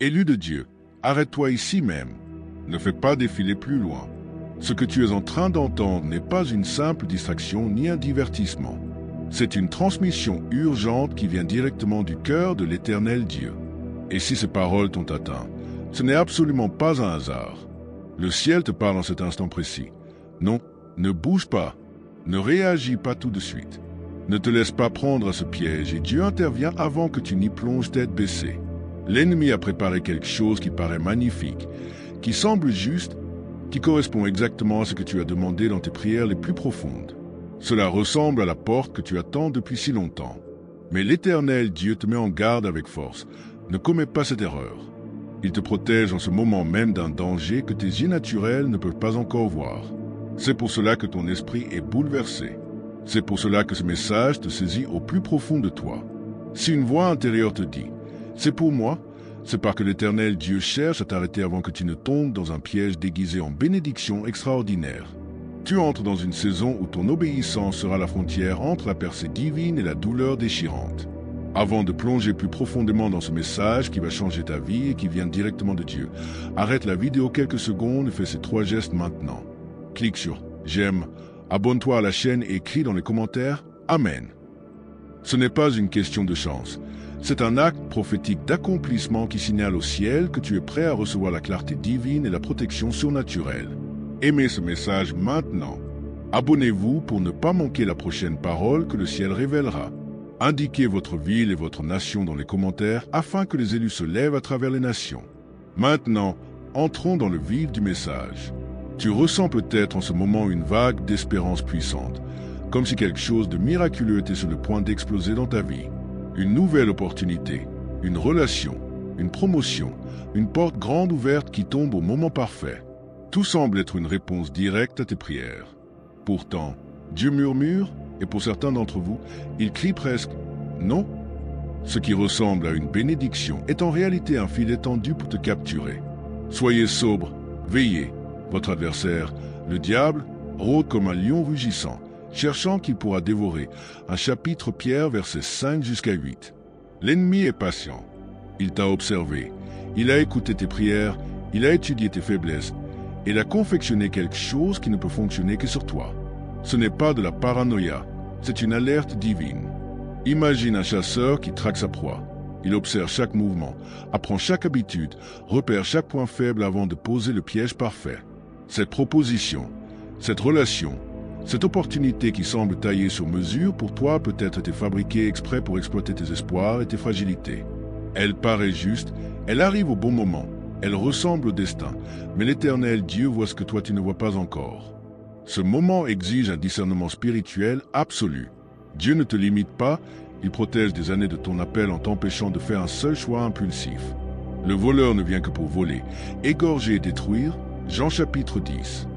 Élu de Dieu, arrête-toi ici même. Ne fais pas défiler plus loin. Ce que tu es en train d'entendre n'est pas une simple distraction ni un divertissement. C'est une transmission urgente qui vient directement du cœur de l'Éternel Dieu. Et si ces paroles t'ont atteint, ce n'est absolument pas un hasard. Le ciel te parle en cet instant précis. Non, ne bouge pas. Ne réagis pas tout de suite. Ne te laisse pas prendre à ce piège et Dieu intervient avant que tu n'y plonges tête baissée. L'ennemi a préparé quelque chose qui paraît magnifique, qui semble juste, qui correspond exactement à ce que tu as demandé dans tes prières les plus profondes. Cela ressemble à la porte que tu attends depuis si longtemps. Mais l'Éternel Dieu te met en garde avec force. Ne commets pas cette erreur. Il te protège en ce moment même d'un danger que tes yeux naturels ne peuvent pas encore voir. C'est pour cela que ton esprit est bouleversé. C'est pour cela que ce message te saisit au plus profond de toi. Si une voix intérieure te dit « C'est pour moi », c'est parce que l'Éternel Dieu cherche à t'arrêter avant que tu ne tombes dans un piège déguisé en bénédiction extraordinaire. Tu entres dans une saison où ton obéissance sera la frontière entre la percée divine et la douleur déchirante. Avant de plonger plus profondément dans ce message qui va changer ta vie et qui vient directement de Dieu, arrête la vidéo quelques secondes et fais ces 3 gestes maintenant. Clique sur « J'aime », abonne-toi à la chaîne et écris dans les commentaires « Amen ». Ce n'est pas une question de chance. C'est un acte prophétique d'accomplissement qui signale au ciel que tu es prêt à recevoir la clarté divine et la protection surnaturelle. Aimez ce message maintenant. Abonnez-vous pour ne pas manquer la prochaine parole que le ciel révélera. Indiquez votre ville et votre nation dans les commentaires afin que les élus se lèvent à travers les nations. Maintenant, entrons dans le vif du message. Tu ressens peut-être en ce moment une vague d'espérance puissante, comme si quelque chose de miraculeux était sur le point d'exploser dans ta vie. Une nouvelle opportunité, une relation, une promotion, une porte grande ouverte qui tombe au moment parfait. Tout semble être une réponse directe à tes prières. Pourtant, Dieu murmure, et pour certains d'entre vous, il crie presque « non ». Ce qui ressemble à une bénédiction est en réalité un filet tendu pour te capturer. Soyez sobre, veillez. Votre adversaire, le diable, rôde comme un lion rugissant, cherchant qui pourra dévorer. Un chapitre Pierre, versets 5 jusqu'à 8. L'ennemi est patient. Il t'a observé. Il a écouté tes prières. Il a étudié tes faiblesses. Et il a confectionné quelque chose qui ne peut fonctionner que sur toi. Ce n'est pas de la paranoïa. C'est une alerte divine. Imagine un chasseur qui traque sa proie. Il observe chaque mouvement, apprend chaque habitude, repère chaque point faible avant de poser le piège parfait. Cette proposition, cette relation, cette opportunité qui semble taillée sur mesure pour toi peut-être été fabriquée exprès pour exploiter tes espoirs et tes fragilités. Elle paraît juste, elle arrive au bon moment, elle ressemble au destin, mais l'Éternel Dieu voit ce que toi tu ne vois pas encore. Ce moment exige un discernement spirituel absolu. Dieu ne te limite pas, il protège des années de ton appel en t'empêchant de faire un seul choix impulsif. Le voleur ne vient que pour voler, égorger et détruire. Jean chapitre 10,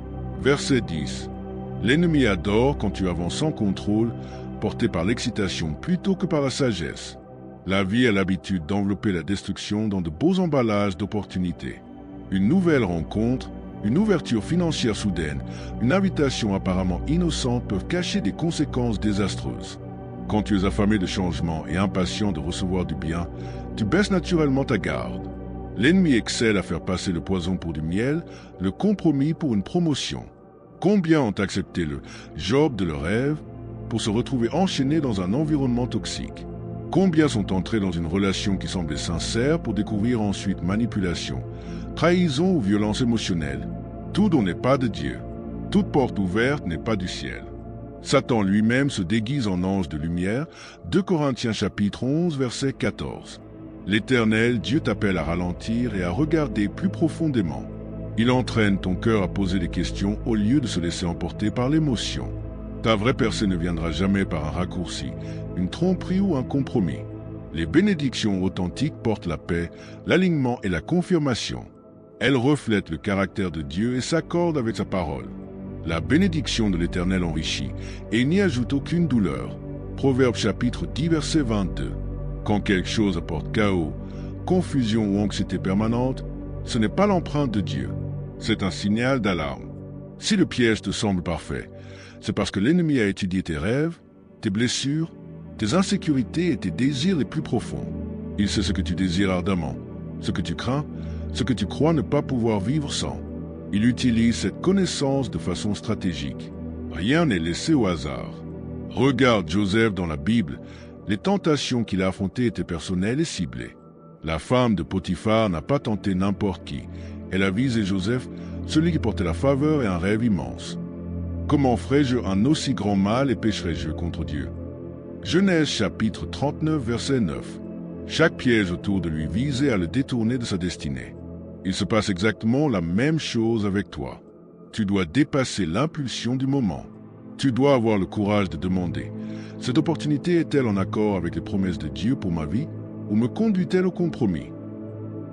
verset 10. L'ennemi adore quand tu avances sans contrôle, porté par l'excitation plutôt que par la sagesse. La vie a l'habitude d'envelopper la destruction dans de beaux emballages d'opportunités. Une nouvelle rencontre, une ouverture financière soudaine, une invitation apparemment innocente peuvent cacher des conséquences désastreuses. Quand tu es affamé de changement et impatient de recevoir du bien, tu baisses naturellement ta garde. L'ennemi excelle à faire passer le poison pour du miel, le compromis pour une promotion. Combien ont accepté le job de leur rêve pour se retrouver enchaînés dans un environnement toxique? Combien sont entrés dans une relation qui semblait sincère pour découvrir ensuite manipulation, trahison ou violence émotionnelle? Tout don n'est pas de Dieu. Toute porte ouverte n'est pas du ciel. Satan lui-même se déguise en ange de lumière, 2 Corinthiens chapitre 11, verset 14. L'Éternel, Dieu t'appelle à ralentir et à regarder plus profondément. Il entraîne ton cœur à poser des questions au lieu de se laisser emporter par l'émotion. Ta vraie percée ne viendra jamais par un raccourci, une tromperie ou un compromis. Les bénédictions authentiques portent la paix, l'alignement et la confirmation. Elles reflètent le caractère de Dieu et s'accordent avec sa parole. La bénédiction de l'Éternel enrichit et n'y ajoute aucune douleur. Proverbe chapitre 10, verset 22. Quand quelque chose apporte chaos, confusion ou anxiété permanente, ce n'est pas l'empreinte de Dieu. C'est un signal d'alarme. Si le piège te semble parfait, c'est parce que l'ennemi a étudié tes rêves, tes blessures, tes insécurités et tes désirs les plus profonds. Il sait ce que tu désires ardemment, ce que tu crains, ce que tu crois ne pas pouvoir vivre sans. Il utilise cette connaissance de façon stratégique. Rien n'est laissé au hasard. Regarde Joseph dans la Bible. Les tentations qu'il a affrontées étaient personnelles et ciblées. La femme de Potiphar n'a pas tenté n'importe qui. Elle a visé Joseph, celui qui portait la faveur et un rêve immense. Comment ferais-je un aussi grand mal et pécherais-je contre Dieu? Genèse chapitre 39 verset 9. Chaque piège autour de lui visait à le détourner de sa destinée. Il se passe exactement la même chose avec toi. Tu dois dépasser l'impulsion du moment. Tu dois avoir le courage de demander: cette opportunité est-elle en accord avec les promesses de Dieu pour ma vie, ou me conduit-elle au compromis?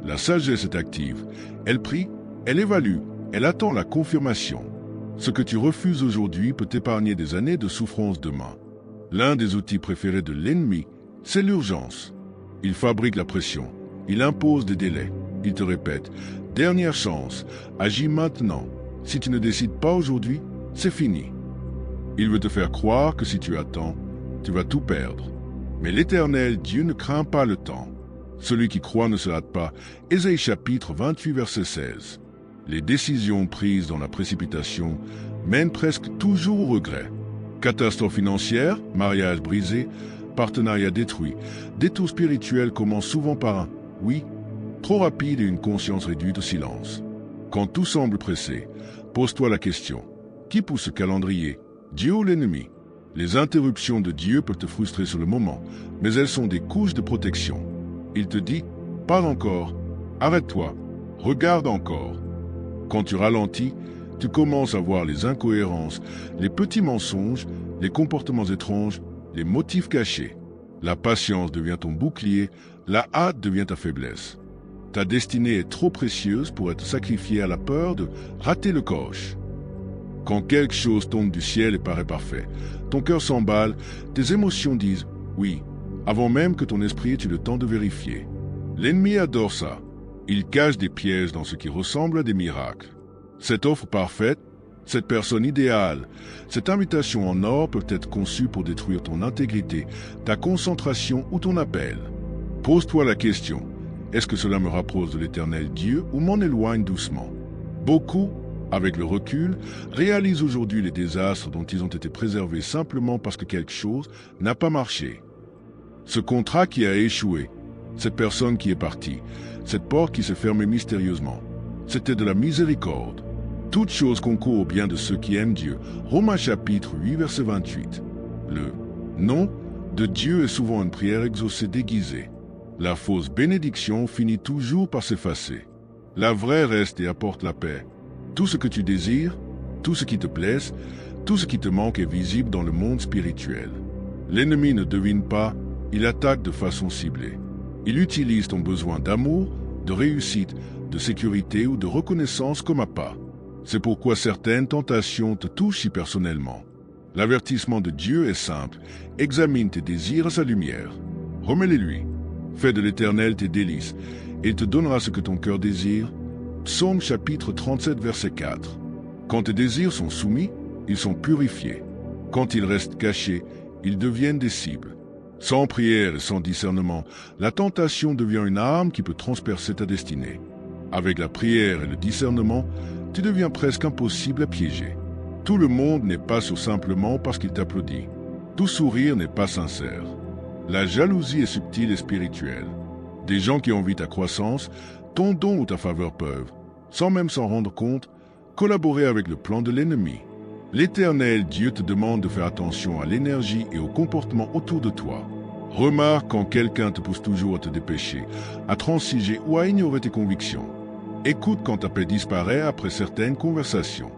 La sagesse est active. Elle prie, elle évalue, elle attend la confirmation. Ce que tu refuses aujourd'hui peut t'épargner des années de souffrance demain. L'un des outils préférés de l'ennemi, c'est l'urgence. Il fabrique la pression, il impose des délais, il te répète: dernière chance, agis maintenant. Si tu ne décides pas aujourd'hui, c'est fini. Il veut te faire croire que si tu attends, tu vas tout perdre. Mais l'Éternel Dieu ne craint pas le temps. Celui qui croit ne se hâte pas. Ésaïe chapitre 28 verset 16. Les décisions prises dans la précipitation mènent presque toujours au regret. Catastrophe financière, mariage brisé, partenariat détruit. Détour spirituel commence souvent par un « oui » trop rapide et une conscience réduite au silence. Quand tout semble pressé, pose-toi la question: qui pousse ce calendrier, Dieu ou l'ennemi? Les interruptions de Dieu peuvent te frustrer sur le moment, mais elles sont des couches de protection. Il te dit: pas encore, arrête-toi, regarde encore. Quand tu ralentis, tu commences à voir les incohérences, les petits mensonges, les comportements étranges, les motifs cachés. La patience devient ton bouclier, la hâte devient ta faiblesse. Ta destinée est trop précieuse pour être sacrifiée à la peur de rater le coche. Quand quelque chose tombe du ciel et paraît parfait, ton cœur s'emballe, tes émotions disent « oui », avant même que ton esprit ait eu le temps de vérifier. L'ennemi adore ça. Il cache des pièges dans ce qui ressemble à des miracles. Cette offre parfaite, cette personne idéale, cette invitation en or peuvent être conçues pour détruire ton intégrité, ta concentration ou ton appel. Pose-toi la question: est-ce que cela me rapproche de l'Éternel Dieu ou m'en éloigne doucement? Beaucoup, avec le recul, réalisent aujourd'hui les désastres dont ils ont été préservés simplement parce que quelque chose n'a pas marché. Ce contrat qui a échoué, cette personne qui est partie, cette porte qui s'est fermée mystérieusement, c'était de la miséricorde. Toute chose concourt au bien de ceux qui aiment Dieu. Romains chapitre 8 verset 28. Le « non » de Dieu est souvent une prière exaucée déguisée. La fausse bénédiction finit toujours par s'effacer. La vraie reste et apporte la paix. Tout ce que tu désires, tout ce qui te plaise, tout ce qui te manque est visible dans le monde spirituel. L'ennemi ne devine pas, il attaque de façon ciblée. Il utilise ton besoin d'amour, de réussite, de sécurité ou de reconnaissance comme appât. C'est pourquoi certaines tentations te touchent si personnellement. L'avertissement de Dieu est simple: examine tes désirs à sa lumière. Remets-les-lui. Fais de l'Éternel tes délices, et il te donnera ce que ton cœur désire. Psaume chapitre 37 verset 4. Quand tes désirs sont soumis, ils sont purifiés. Quand ils restent cachés, ils deviennent des cibles. Sans prière et sans discernement, la tentation devient une arme qui peut transpercer ta destinée. Avec la prière et le discernement, tu deviens presque impossible à piéger. Tout le monde n'est pas sourd simplement parce qu'il t'applaudit. Tout sourire n'est pas sincère. La jalousie est subtile et spirituelle. Des gens qui envient ta croissance, ton don ou ta faveur peuvent, sans même s'en rendre compte, collaborer avec le plan de l'ennemi. L'Éternel Dieu te demande de faire attention à l'énergie et au comportement autour de toi. Remarque quand quelqu'un te pousse toujours à te dépêcher, à transiger ou à ignorer tes convictions. Écoute quand ta paix disparaît après certaines conversations.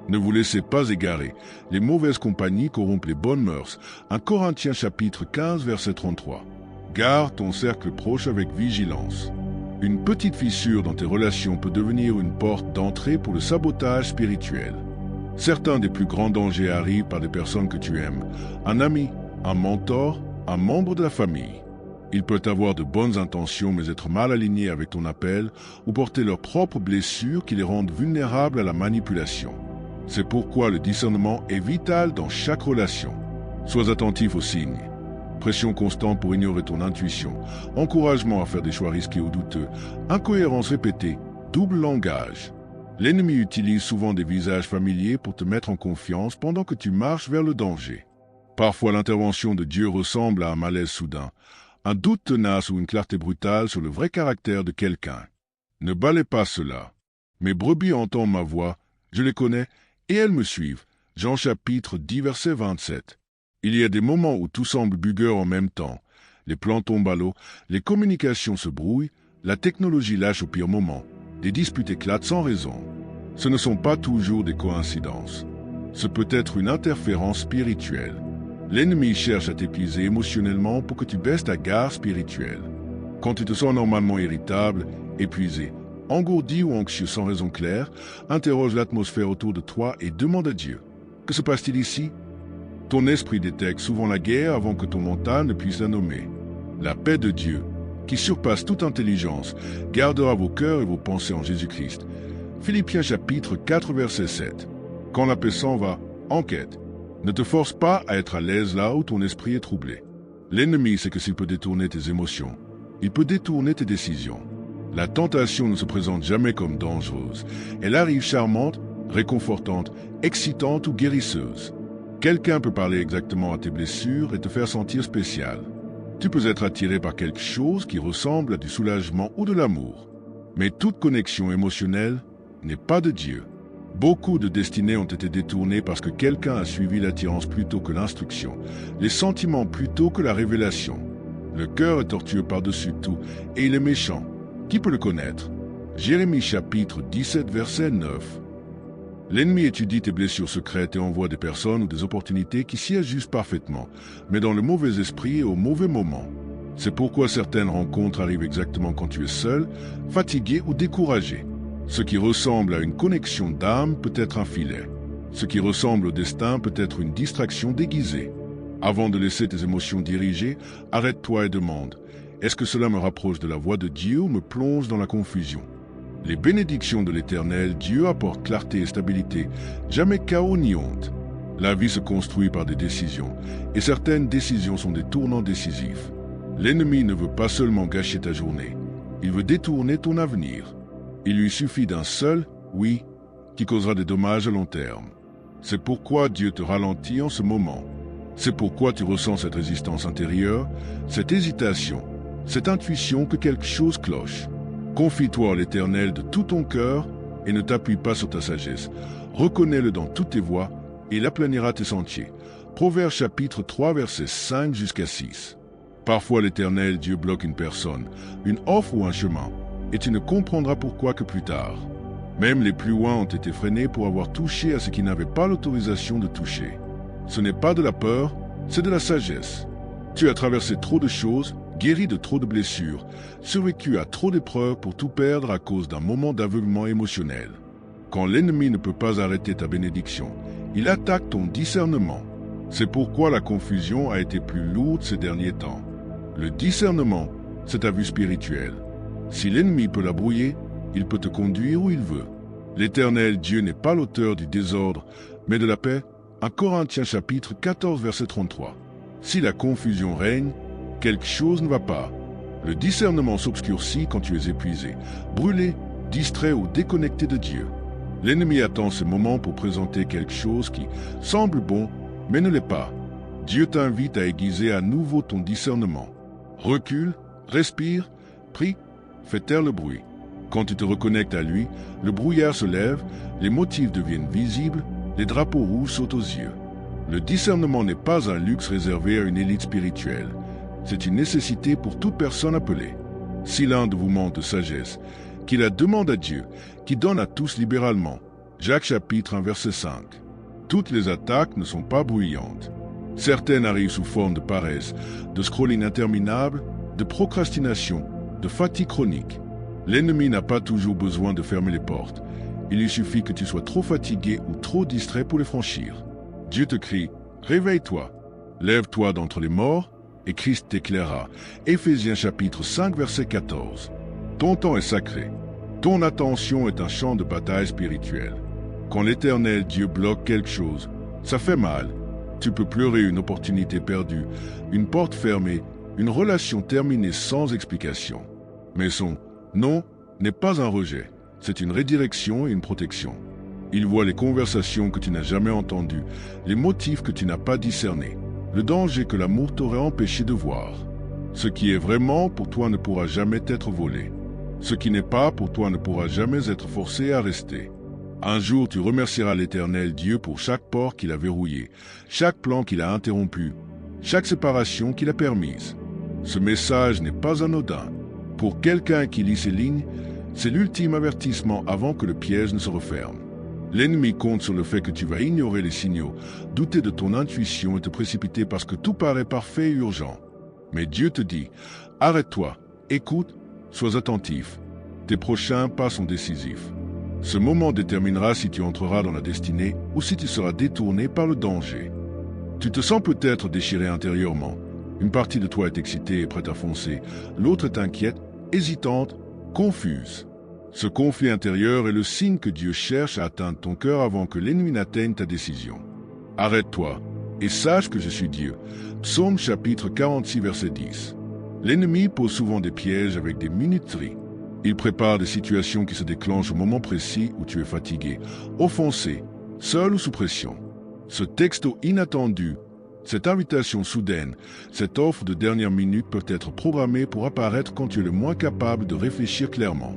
Ne vous laissez pas égarer. Les mauvaises compagnies corrompent les bonnes mœurs. 1 Corinthiens chapitre 15 verset 33. Garde ton cercle proche avec vigilance. Une petite fissure dans tes relations peut devenir une porte d'entrée pour le sabotage spirituel. Certains des plus grands dangers arrivent par des personnes que tu aimes. Un ami, un mentor, un membre de la famille. Ils peuvent avoir de bonnes intentions mais être mal alignés avec ton appel ou porter leurs propres blessures qui les rendent vulnérables à la manipulation. C'est pourquoi le discernement est vital dans chaque relation. Sois attentif aux signes. pression constante pour ignorer ton intuition, encouragement à faire des choix risqués ou douteux, incohérence répétée, double langage. L'ennemi utilise souvent des visages familiers pour te mettre en confiance pendant que tu marches vers le danger. Parfois l'intervention de Dieu ressemble à un malaise soudain, un doute tenace ou une clarté brutale sur le vrai caractère de quelqu'un. Ne balais pas cela. Mes brebis entendent ma voix, je les connais, et elles me suivent. Jean chapitre 10 verset 27. Il y a des moments où tout semble bugueur en même temps. Les plans tombent à l'eau, les communications se brouillent, la technologie lâche au pire moment. Des disputes éclatent sans raison. Ce ne sont pas toujours des coïncidences. Ce peut être une interférence spirituelle. L'ennemi cherche à t'épuiser émotionnellement pour que tu baisses ta garde spirituelle. Quand tu te sens normalement irritable, épuisé, engourdi ou anxieux sans raison claire, interroge l'atmosphère autour de toi et demande à Dieu. Que se passe-t-il ici? Ton esprit détecte souvent la guerre avant que ton mental ne puisse la nommer. La paix de Dieu, qui surpasse toute intelligence, gardera vos cœurs et vos pensées en Jésus-Christ. Philippiens chapitre 4 verset 7. Quand la paix s'en va, enquête. Ne te force pas à être à l'aise là où ton esprit est troublé. L'ennemi sait que s'il peut détourner tes émotions, il peut détourner tes décisions. La tentation ne se présente jamais comme dangereuse. Elle arrive charmante, réconfortante, excitante ou guérisseuse. Quelqu'un peut parler exactement à tes blessures et te faire sentir spécial. Tu peux être attiré par quelque chose qui ressemble à du soulagement ou de l'amour. Mais toute connexion émotionnelle n'est pas de Dieu. Beaucoup de destinées ont été détournées parce que quelqu'un a suivi l'attirance plutôt que l'instruction, les sentiments plutôt que la révélation. Le cœur est tortueux par-dessus tout et il est méchant. Qui peut le connaître? Jérémie chapitre 17 verset 9. L'ennemi étudie tes blessures secrètes et envoie des personnes ou des opportunités qui s'y ajustent parfaitement, mais dans le mauvais esprit et au mauvais moment. C'est pourquoi certaines rencontres arrivent exactement quand tu es seul, fatigué ou découragé. Ce qui ressemble à une connexion d'âme peut être un filet. Ce qui ressemble au destin peut être une distraction déguisée. Avant de laisser tes émotions diriger, arrête-toi et demande « Est-ce que cela me rapproche de la voix de Dieu ou me plonge dans la confusion ?» Les bénédictions de l'Éternel, Dieu apporte clarté et stabilité, jamais chaos ni honte. La vie se construit par des décisions, et certaines décisions sont des tournants décisifs. L'ennemi ne veut pas seulement gâcher ta journée, il veut détourner ton avenir. Il lui suffit d'un seul « oui » qui causera des dommages à long terme. C'est pourquoi Dieu te ralentit en ce moment. C'est pourquoi tu ressens cette résistance intérieure, cette hésitation, cette intuition que quelque chose cloche. Confie-toi à l'Éternel de tout ton cœur et ne t'appuie pas sur ta sagesse. Reconnais-le dans toutes tes voies et il aplanira tes sentiers. Proverbes chapitre 3 versets 5 jusqu'à 6. Parfois l'Éternel Dieu bloque une personne, une offre ou un chemin, et tu ne comprendras pourquoi que plus tard. Même les plus loin ont été freinés pour avoir touché à ce qu'ils n'avaient pas l'autorisation de toucher. Ce n'est pas de la peur, c'est de la sagesse. Tu as traversé trop de choses, guéri de trop de blessures, survécu à trop d'épreuves pour tout perdre à cause d'un moment d'aveuglement émotionnel. Quand l'ennemi ne peut pas arrêter ta bénédiction, il attaque ton discernement. C'est pourquoi la confusion a été plus lourde ces derniers temps. Le discernement, c'est ta vue spirituelle. Si l'ennemi peut la brouiller, il peut te conduire où il veut. L'Éternel Dieu n'est pas l'auteur du désordre, mais de la paix. 1 Corinthiens chapitre 14 verset 33. Si la confusion règne, quelque chose ne va pas. Le discernement s'obscurcit quand tu es épuisé, brûlé, distrait ou déconnecté de Dieu. L'ennemi attend ce moment pour présenter quelque chose qui semble bon, mais ne l'est pas. Dieu t'invite à aiguiser à nouveau ton discernement. Recule, respire, prie, fais taire le bruit. Quand tu te reconnectes à lui, le brouillard se lève, les motifs deviennent visibles, les drapeaux rouges sautent aux yeux. Le discernement n'est pas un luxe réservé à une élite spirituelle. C'est une nécessité pour toute personne appelée. Si l'un de vous manque de sagesse, qu'il la demande à Dieu, qui donne à tous libéralement. Jacques chapitre 1 verset 5. Toutes les attaques ne sont pas bruyantes. Certaines arrivent sous forme de paresse, de scrolling interminable, de procrastination, de fatigue chronique. L'ennemi n'a pas toujours besoin de fermer les portes. Il lui suffit que tu sois trop fatigué ou trop distrait pour les franchir. Dieu te crie, réveille-toi, lève-toi d'entre les morts, et Christ t'éclairera. Éphésiens chapitre 5 verset 14. Ton temps est sacré. Ton attention est un champ de bataille spirituelle. Quand l'Éternel Dieu bloque quelque chose, ça fait mal. Tu peux pleurer une opportunité perdue, une porte fermée, une relation terminée sans explication. Mais son « non » n'est pas un rejet, c'est une redirection et une protection. Il voit les conversations que tu n'as jamais entendues, les motifs que tu n'as pas discernés, le danger que l'amour t'aurait empêché de voir. Ce qui est vraiment pour toi ne pourra jamais t'être volé. Ce qui n'est pas pour toi ne pourra jamais être forcé à rester. Un jour, tu remercieras l'Éternel Dieu pour chaque porte qu'il a verrouillé, chaque plan qu'il a interrompu, chaque séparation qu'il a permise. Ce message n'est pas anodin. Pour quelqu'un qui lit ces lignes, c'est l'ultime avertissement avant que le piège ne se referme. L'ennemi compte sur le fait que tu vas ignorer les signaux, douter de ton intuition et te précipiter parce que tout paraît parfait et urgent. Mais Dieu te dit, arrête-toi, écoute, sois attentif. Tes prochains pas sont décisifs. Ce moment déterminera si tu entreras dans la destinée ou si tu seras détourné par le danger. Tu te sens peut-être déchiré intérieurement. Une partie de toi est excitée et prête à foncer. L'autre est inquiète, hésitante, confuse. Ce conflit intérieur est le signe que Dieu cherche à atteindre ton cœur avant que l'ennemi n'atteigne ta décision. Arrête-toi et sache que je suis Dieu. Psaume chapitre 46 verset 10. L'ennemi pose souvent des pièges avec des minuteries. Il prépare des situations qui se déclenchent au moment précis où tu es fatigué, offensé, seul ou sous pression. Ce texto inattendu, cette invitation soudaine, cette offre de dernière minute peuvent être programmées pour apparaître quand tu es le moins capable de réfléchir clairement.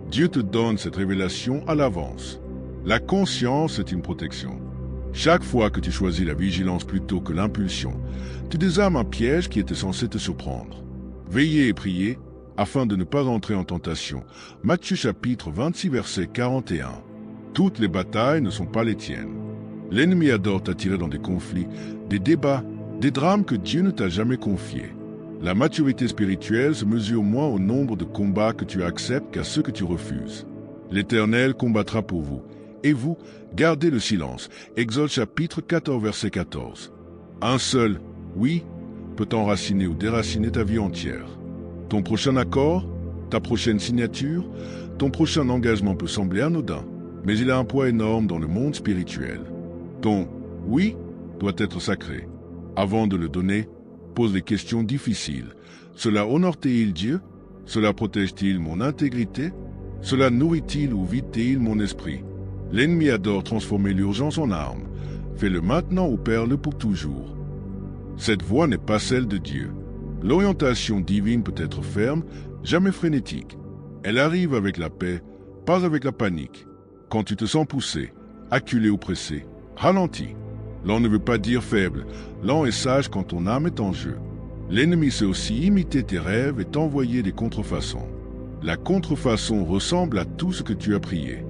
Dieu te donne cette révélation à l'avance. La conscience est une protection. Chaque fois que tu choisis la vigilance plutôt que l'impulsion, tu désarmes un piège qui était censé te surprendre. Veillez et priez afin de ne pas entrer en tentation. Matthieu chapitre 26 verset 41. Toutes les batailles ne sont pas les tiennes. L'ennemi adore t'attirer dans des conflits, des débats, des drames que Dieu ne t'a jamais confiés. La maturité spirituelle se mesure moins au nombre de combats que tu acceptes qu'à ceux que tu refuses. L'Éternel combattra pour vous, et vous, gardez le silence. Exode chapitre 14 verset 14. Un seul « oui » peut enraciner ou déraciner ta vie entière. Ton prochain accord, ta prochaine signature, ton prochain engagement peut sembler anodin, mais il a un poids énorme dans le monde spirituel. Ton « oui » doit être sacré. Avant de le donner, pose des questions difficiles. Cela honore-t-il Dieu? Cela protège-t-il mon intégrité? Cela nourrit-il ou vide-t-il mon esprit? L'ennemi adore transformer l'urgence en arme. Fais-le maintenant ou perds-le pour toujours. Cette voie n'est pas celle de Dieu. L'orientation divine peut être ferme, jamais frénétique. Elle arrive avec la paix, pas avec la panique. Quand tu te sens poussé, acculé ou pressé, ralentis. Lent ne veut pas dire faible, lent et sage quand ton âme est en jeu. L'ennemi sait aussi imiter tes rêves et t'envoyer des contrefaçons. La contrefaçon ressemble à tout ce que tu as prié.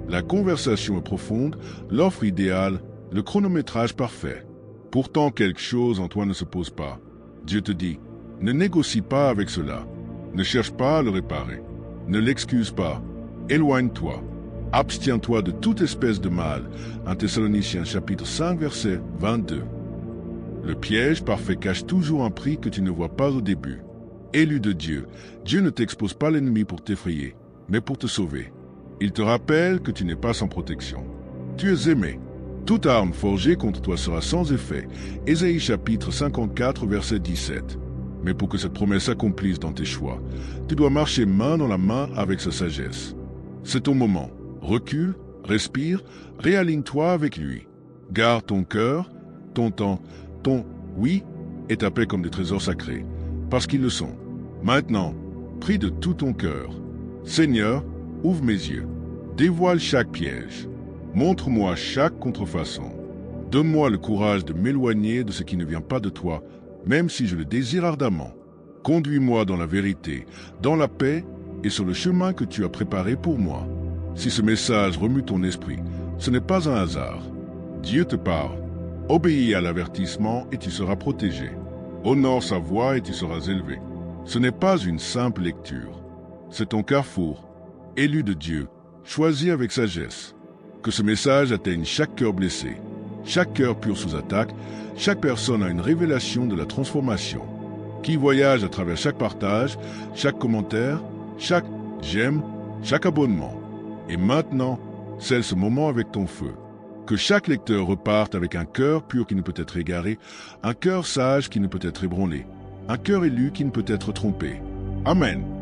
La conversation est profonde, l'offre idéale, le chronométrage parfait. Pourtant quelque chose en toi ne se pose pas. Dieu te dit, ne négocie pas avec cela. Ne cherche pas à le réparer. Ne l'excuse pas. Éloigne-toi. Abstiens-toi de toute espèce de mal. 1 Thessaloniciens chapitre 5 verset 22. Le piège parfait cache toujours un prix que tu ne vois pas au début. Élu de Dieu, Dieu ne t'expose pas l'ennemi pour t'effrayer, mais pour te sauver. Il te rappelle que tu n'es pas sans protection. Tu es aimé. Toute arme forgée contre toi sera sans effet. Ésaïe chapitre 54 verset 17. Mais pour que cette promesse s'accomplisse dans tes choix, tu dois marcher main dans la main avec sa sagesse. C'est ton moment. Recule, respire, réaligne-toi avec lui. Garde ton cœur, ton temps, ton oui et ta paix comme des trésors sacrés, parce qu'ils le sont. Maintenant, prie de tout ton cœur. Seigneur, ouvre mes yeux. Dévoile chaque piège. Montre-moi chaque contrefaçon. Donne-moi le courage de m'éloigner de ce qui ne vient pas de toi, même si je le désire ardemment. Conduis-moi dans la vérité, dans la paix et sur le chemin que tu as préparé pour moi. Si ce message remue ton esprit, ce n'est pas un hasard. Dieu te parle. Obéis à l'avertissement et tu seras protégé. Honore sa voix et tu seras élevé. Ce n'est pas une simple lecture. C'est ton carrefour, élu de Dieu, choisi avec sagesse. Que ce message atteigne chaque cœur blessé, chaque cœur pur sous attaque, chaque personne a une révélation de la transformation. Qui voyage à travers chaque partage, chaque commentaire, chaque j'aime, chaque abonnement. Et maintenant, scelle ce moment avec ton feu. Que chaque lecteur reparte avec un cœur pur qui ne peut être égaré, un cœur sage qui ne peut être ébranlé, un cœur élu qui ne peut être trompé. Amen.